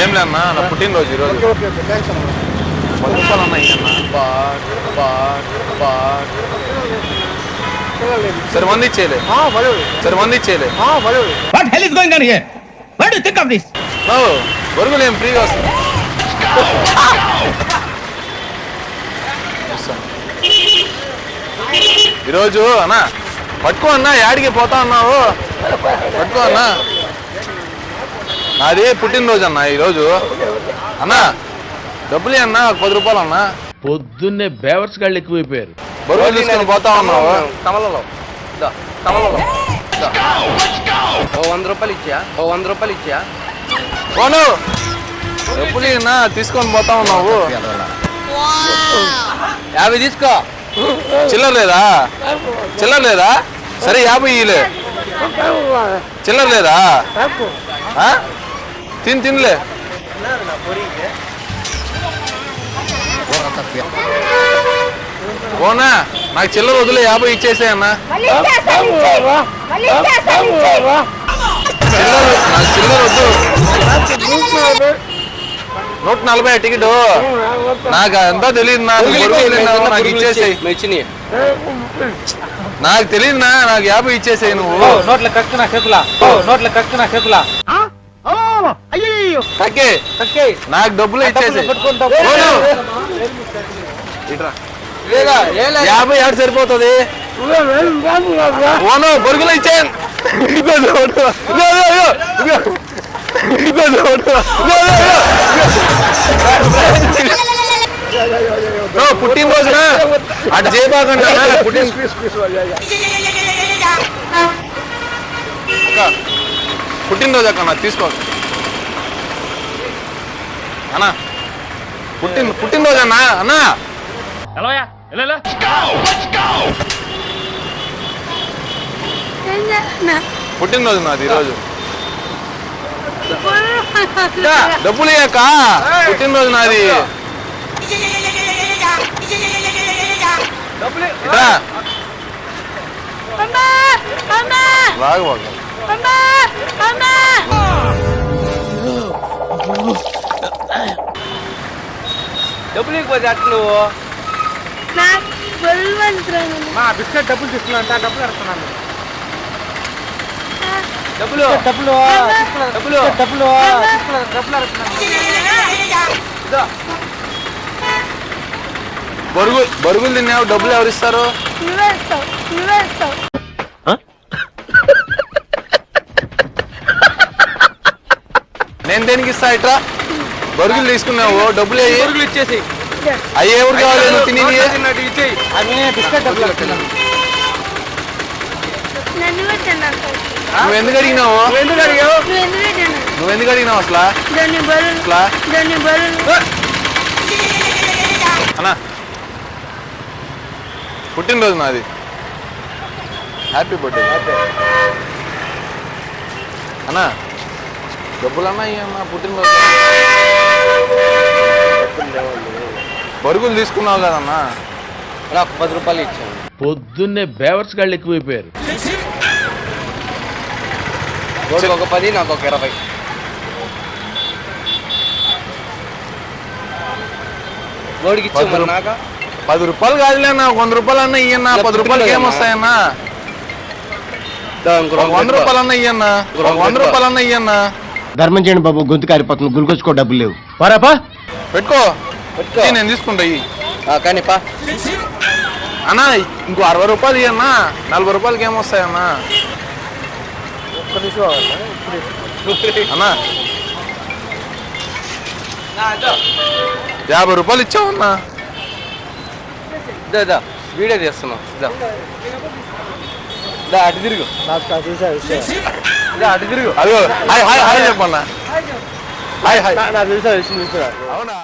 ఏం లేదన్నా నా పుట్టినరోజు ఈరోజు. 10 రూపాయలు అన్నా ఇయ్యన్నా. సరే 100 ఇచ్చేయలే. సరే 100 ఇచ్చేయలే. What hell is going on here? What do you think of this? బొరుగులు ఏం ఫ్రీగా వస్తుంది. ఈరోజు అన్నా పట్టుకో అన్నా, యాడికి పోతా అన్నావు, పట్టుకో అన్నా. నాది పుట్టినరోజు అన్నా ఈరోజు. అన్నా డబ్బులు అన్నా, 10 రూపాయలు అన్నా. పొద్దున్నే బేవర్స్ గాళ్ళు ఎక్కువైపోయారు. బరువు తీసుకొని పోతా ఉన్నావు. కమలలో 100 రూపాయలు ఇచ్చా, 100 రూపాయలు ఇచ్చా. ఓను డబ్బులు అన్నా తీసుకొని పోతా ఉన్నావు. 50 తీసుకో. చిల్లర లేదా? చిల్లర లేదా? సరే 50 ఇయ్యలే. చిల్లర లేదా? తినలే. ఓనా నాకు చిల్లర వదిలే, 50 ఇచ్చేసే అన్నా. చిల్లర వద్దు. 140 టికెట్. నాకు అంతా తెలియదు. నాకు ఇచ్చేసేయి. నాకు తెలియదు నాకు 50 ఇచ్చేసేయి నువ్వు. నోట్ల కక్కు నా చేతులా, నోట్ల కక్కు నా చేతులా. నాకు డబ్బులు ఇచ్చేసేయి. 50 ఏడు సరిపోతుంది. ఓను బొరుగులు ఇచ్చేయండి. పుట్టినరోజున అటు చేయబాకండి. పుట్టినరోజు అక్క నాకు తీసుకో అన్నా. పుట్టినరోజు అన్నా. అన్నా పుట్టినరోజు నాది ఈరోజు. డబ్బులు ఇయ్యక్క, పుట్టినరోజు నాది. డబ్బులు ఇవ్వకపోతే అట్లా నువ్వు మా బిస్కెట్ డబ్బులు తీసుకున్నా, డబ్బులు అడుగుతున్నాను. డబ్బులు డబ్బులు డబ్బులు డబ్బులు డబ్బులు బరుగులు తిన్నావు, డబ్బులు ఎవరు ఇస్తారు? నేను దేనికి ఇస్తా? ఇట్రా బరుగులు తీసుకున్నావు, డబ్బులు బరుగులు ఇచ్చేసి. అయ్యి ఎవరు కావాలి? నువ్వు తిని ఇచ్చేయి. అవి బిస్కెట్ డబ్బులు అడుగుతున్నాను. నువ్వు ఎందుకు అడిగినావు? నువ్వు ఎందుకు అడిగినావు అసలు? అన్నా పుట్టినరోజు నాది. హ్యాపీ బర్త్డే అన్నా. డబ్బులు అన్నా ఇయ్యన్నా, పుట్టినరోజు. బరుగులు తీసుకున్నావు కదన్నా. నాకు 10 రూపాయలు ఇచ్చాను. పొద్దున్నే బేవర్స్ గాళ్ళు ఎక్కువైపోయారు. ఒక 10, నాకు ఒక 20. గోడికి ఇచ్చాను. నాక 10 రూపాయలు కాదులే అన్న, 100 రూపాయలు అన్నా ఇయ్యన్నా. 10 రూపాయలకి ఏమొస్తాయన్నా? 100 రూపాయలు అన్నా ఇయ్యన్నా. 100 రూపాయలు అన్నా ఇయ్యన్నా. ధర్మం చేయండి బాబు, గొంతు కారిపోతుంది. గురికొచ్చుకో, డబ్బులు లేవు. పరాపా పెట్టుకో, నేను తీసుకుంటా. కానీ పా అన్నా ఇంకో 60 రూపాయలు ఇయ్యన్నా. 40 రూపాయలకి ఏమొస్తాయన్నా? అన్నా 50 రూపాయలు ఇచ్చావన్నా. వీడియో చేస్తున్నావు. అటు తిరుగు, అటు తిరుగు. అదిగో హాయ్ హాయ్ హాయ్ చెప్పన్నా. Hi hi. నాకు తెలుసా విషయం. అవునా?